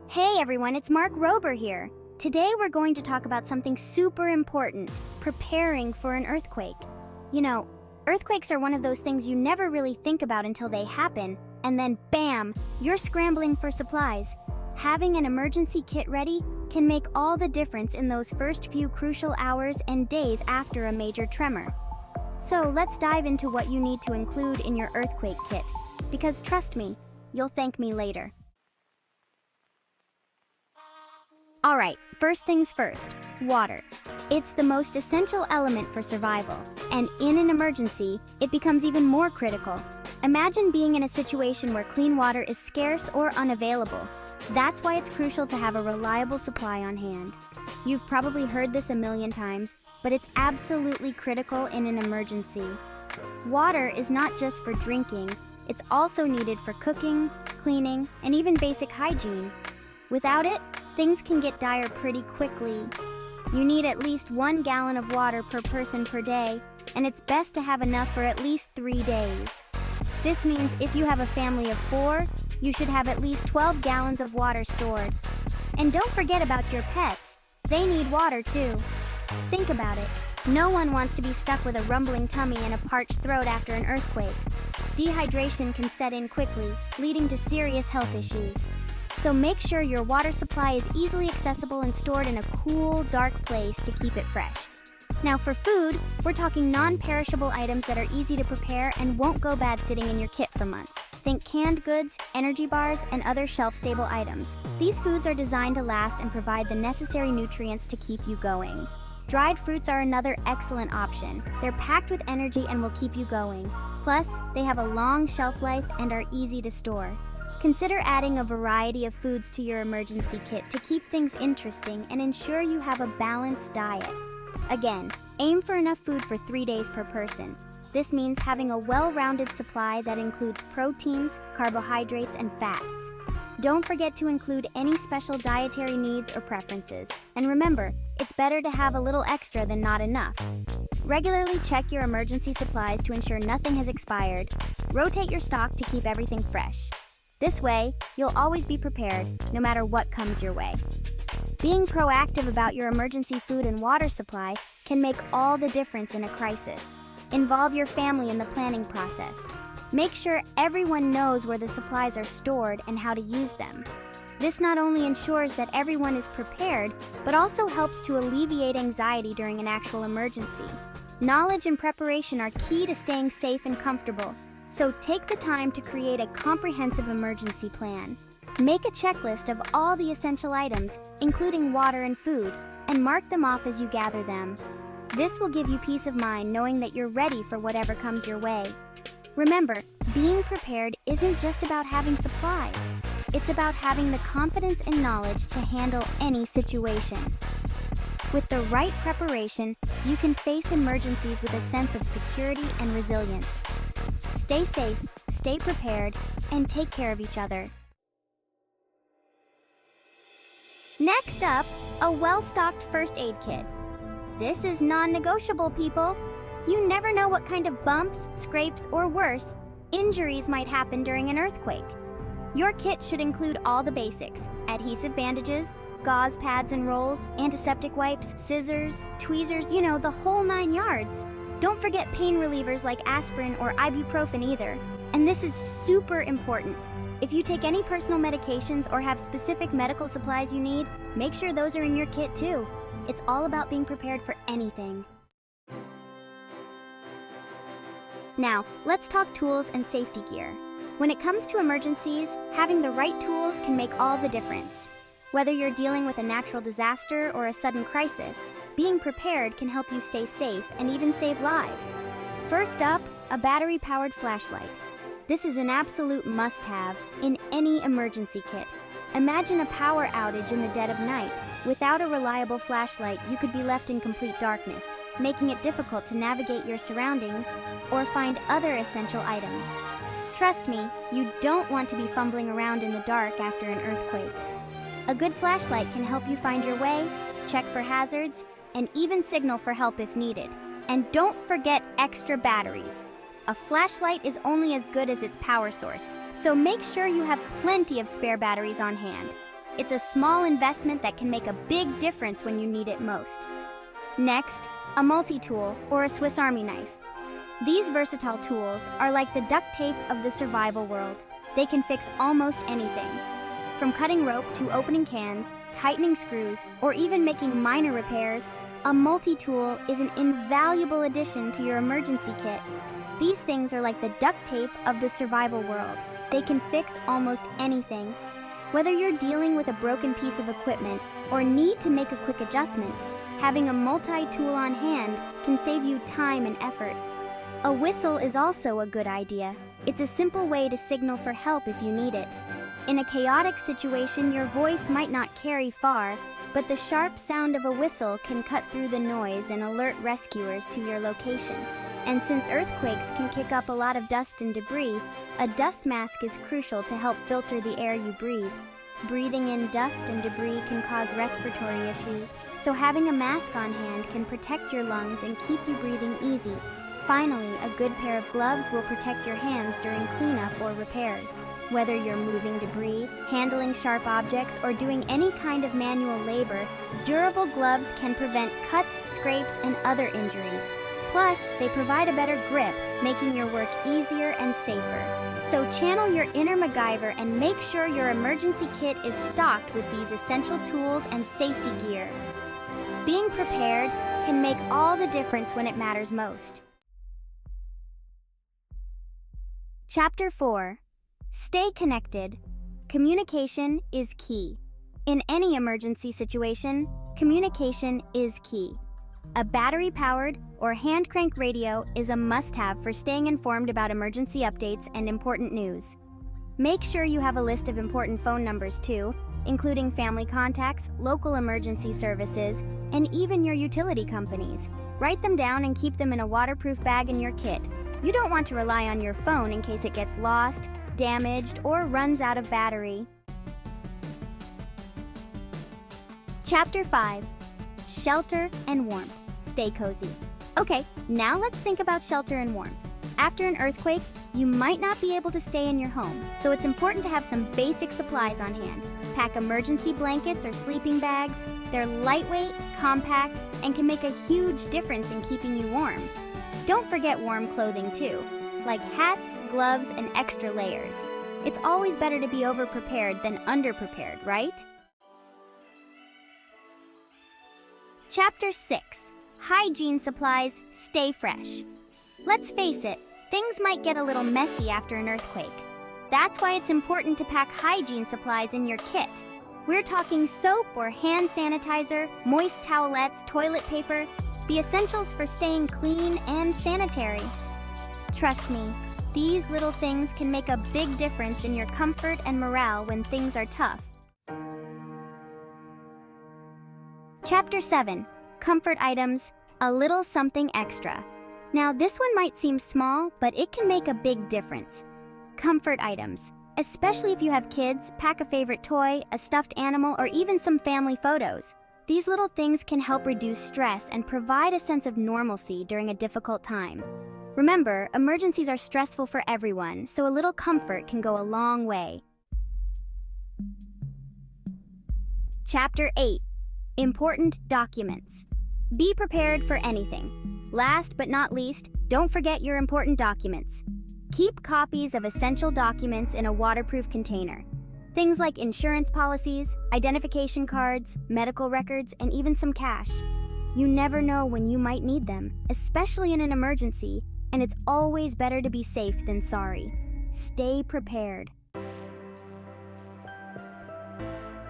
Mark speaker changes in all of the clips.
Speaker 1: Hey everyone, it's Mark Rober here. Today we're going to talk about something super important, preparing for an earthquake. You know, earthquakes are one of those things you never really think about until they happen, and then bam, you're scrambling for supplies. Having an emergency kit ready can make all the difference in those first few crucial hours and days after a major tremor. So let's dive into what you need to include in your earthquake kit, because trust me, you'll thank me later. Alright, first things first, water. It's the most essential element for survival, and in an emergency, it becomes even more critical. Imagine being in a situation where clean water is scarce or unavailable. That's why it's crucial to have a reliable supply on hand. You've probably heard this a million times, but it's absolutely critical in an emergency. Water is not just for drinking, it's also needed for cooking, cleaning, and even basic hygiene. Without it, things can get dire pretty quickly. You need at least 1 gallon of water per person per day, and it's best to have enough for at least 3 days. This means if you have a family of 4, you should have at least 12 gallons of water stored. And don't forget about your pets. They need water too. Think about it. No one wants to be stuck with a rumbling tummy and a parched throat after an earthquake. Dehydration can set in quickly, leading to serious health issues. So make sure your water supply is easily accessible and stored in a cool, dark place to keep it fresh. Now for food, we're talking non-perishable items that are easy to prepare and won't go bad sitting in your kit for months. Think canned goods, energy bars, and other shelf-stable items. These foods are designed to last and provide the necessary nutrients to keep you going. Dried fruits are another excellent option. They're packed with energy and will keep you going. Plus, they have a long shelf life and are easy to store. Consider adding a variety of foods to your emergency kit to keep things interesting and ensure you have a balanced diet. Again, aim for enough food for 3 days per person. This means having a well-rounded supply that includes proteins, carbohydrates, and fats. Don't forget to include any special dietary needs or preferences. And remember, it's better to have a little extra than not enough. Regularly check your emergency supplies to ensure nothing has expired. Rotate your stock to keep everything fresh. This way, you'll always be prepared, no matter what comes your way. Being proactive about your emergency food and water supply can make all the difference in a crisis. Involve your family in the planning process. Make sure everyone knows where the supplies are stored and how to use them. This not only ensures that everyone is prepared, but also helps to alleviate anxiety during an actual emergency. Knowledge and preparation are key to staying safe and comfortable. So take the time to create a comprehensive emergency plan. Make a checklist of all the essential items, including water and food, and mark them off as you gather them. This will give you peace of mind knowing that you're ready for whatever comes your way. Remember, being prepared isn't just about having supplies. It's about having the confidence and knowledge to handle any situation. With the right preparation, you can face emergencies with a sense of security and resilience. Stay safe, stay prepared, and take care of each other. Next up, a well-stocked first aid kit. This is non-negotiable, people. You never know what kind of bumps, scrapes, or worse, injuries might happen during an earthquake. Your kit should include all the basics: adhesive bandages, gauze pads and rolls, antiseptic wipes, scissors, tweezers, the whole 9 yards. Don't forget pain relievers like aspirin or ibuprofen either. And this is super important. If you take any personal medications or have specific medical supplies you need, make sure those are in your kit too. It's all about being prepared for anything. Now, let's talk tools and safety gear. When it comes to emergencies, having the right tools can make all the difference. Whether you're dealing with a natural disaster or a sudden crisis, being prepared can help you stay safe and even save lives. First up, a battery-powered flashlight. This is an absolute must-have in any emergency kit. Imagine a power outage in the dead of night. Without a reliable flashlight, you could be left in complete darkness, making it difficult to navigate your surroundings or find other essential items. Trust me, you don't want to be fumbling around in the dark after an earthquake. A good flashlight can help you find your way, check for hazards, and even signal for help if needed. And don't forget extra batteries. A flashlight is only as good as its power source, so make sure you have plenty of spare batteries on hand. It's a small investment that can make a big difference when you need it most. Next, a multi-tool or a Swiss Army knife. These versatile tools are like the duct tape of the survival world. They can fix almost anything. From cutting rope to opening cans, tightening screws, or even making minor repairs, a multi-tool is an invaluable addition to your emergency kit. These things are like the duct tape of the survival world. They can fix almost anything. Whether you're dealing with a broken piece of equipment or need to make a quick adjustment, having a multi-tool on hand can save you time and effort. A whistle is also a good idea. It's a simple way to signal for help if you need it. In a chaotic situation, your voice might not carry far, but the sharp sound of a whistle can cut through the noise and alert rescuers to your location. And since earthquakes can kick up a lot of dust and debris, a dust mask is crucial to help filter the air you breathe. Breathing in dust and debris can cause respiratory issues, so having a mask on hand can protect your lungs and keep you breathing easy. Finally, a good pair of gloves will protect your hands during cleanup or repairs. Whether you're moving debris, handling sharp objects, or doing any kind of manual labor, durable gloves can prevent cuts, scrapes, and other injuries. Plus, they provide a better grip, making your work easier and safer. So channel your inner MacGyver and make sure your emergency kit is stocked with these essential tools and safety gear. Being prepared can make all the difference when it matters most. Chapter 4. Stay connected. Communication is key. In any emergency situation, communication is key. A battery-powered or hand-crank radio is a must-have for staying informed about emergency updates and important news. Make sure you have a list of important phone numbers too, including family contacts, local emergency services, and even your utility companies. Write them down and keep them in a waterproof bag in your kit. You don't want to rely on your phone in case it gets lost, damaged, or runs out of battery. Chapter 5. Shelter and warmth. Stay cozy. Okay, now let's think about shelter and warmth. After an earthquake, you might not be able to stay in your home, so it's important to have some basic supplies on hand. Pack emergency blankets or sleeping bags. They're lightweight, compact, and can make a huge difference in keeping you warm. Don't forget warm clothing too, like hats, gloves, and extra layers. It's always better to be over-prepared than under-prepared, right? Chapter 6. Hygiene supplies, stay fresh. Let's face it, things might get a little messy after an earthquake. That's why it's important to pack hygiene supplies in your kit. We're talking soap or hand sanitizer, moist towelettes, toilet paper, the essentials for staying clean and sanitary. Trust me, these little things can make a big difference in your comfort and morale when things are tough. Chapter 7. Comfort items, a little something extra. Now this one might seem small, but it can make a big difference. Comfort items. Especially if you have kids, pack a favorite toy, a stuffed animal, or even some family photos. These little things can help reduce stress and provide a sense of normalcy during a difficult time. Remember, emergencies are stressful for everyone, so a little comfort can go a long way. Chapter 8. Important documents. Be prepared for anything. Last but not least, don't forget your important documents. Keep copies of essential documents in a waterproof container. Things like insurance policies, identification cards, medical records, and even some cash. You never know when you might need them, especially in an emergency, and it's always better to be safe than sorry. Stay prepared.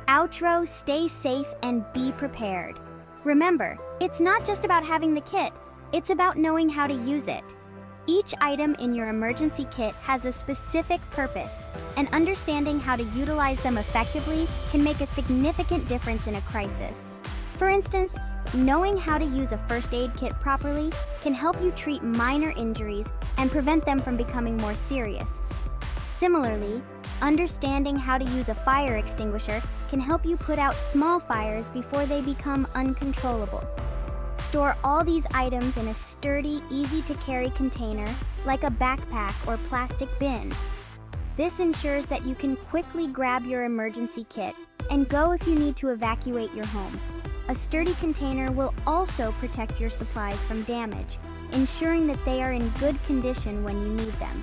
Speaker 1: Outro, stay safe and be prepared. Remember, it's not just about having the kit, it's about knowing how to use it. Each item in your emergency kit has a specific purpose, and understanding how to utilize them effectively can make a significant difference in a crisis. For instance, knowing how to use a first aid kit properly can help you treat minor injuries and prevent them from becoming more serious. Similarly, understanding how to use a fire extinguisher can help you put out small fires before they become uncontrollable. Store all these items in a sturdy, easy-to-carry container, like a backpack or plastic bin. This ensures that you can quickly grab your emergency kit and go if you need to evacuate your home. A sturdy container will also protect your supplies from damage, ensuring that they are in good condition when you need them.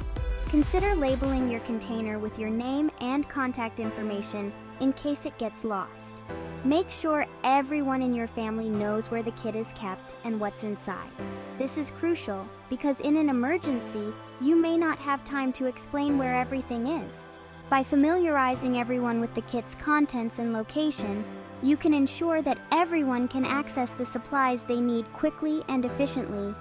Speaker 1: Consider labeling your container with your name and contact information in case it gets lost. Make sure everyone in your family knows where the kit is kept and what's inside. This is crucial because in an emergency, you may not have time to explain where everything is. By familiarizing everyone with the kit's contents and location, you can ensure that everyone can access the supplies they need quickly and efficiently.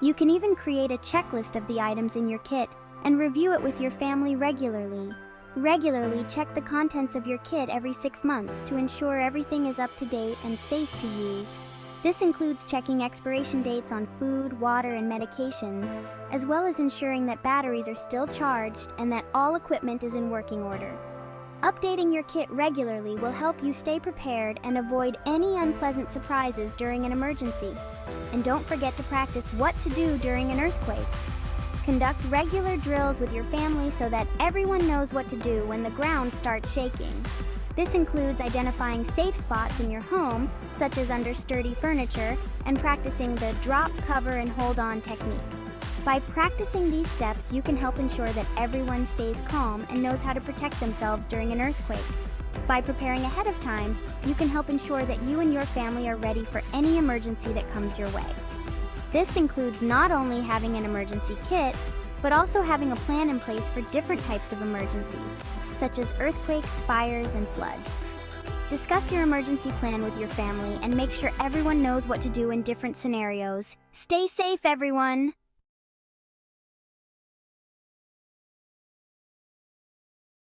Speaker 1: You can even create a checklist of the items in your kit and review it with your family regularly. Regularly check the contents of your kit every 6 months to ensure everything is up to date and safe to use. This includes checking expiration dates on food, water, and medications, as well as ensuring that batteries are still charged and that all equipment is in working order. Updating your kit regularly will help you stay prepared and avoid any unpleasant surprises during an emergency. And don't forget to practice what to do during an earthquake. Conduct regular drills with your family so that everyone knows what to do when the ground starts shaking. This includes identifying safe spots in your home, such as under sturdy furniture, and practicing the drop, cover, and hold on technique. By practicing these steps, you can help ensure that everyone stays calm and knows how to protect themselves during an earthquake. By preparing ahead of time, you can help ensure that you and your family are ready for any emergency that comes your way. This includes not only having an emergency kit, but also having a plan in place for different types of emergencies, such as earthquakes, fires, and floods. Discuss your emergency plan with your family and make sure everyone knows what to do in different scenarios. Stay safe, everyone!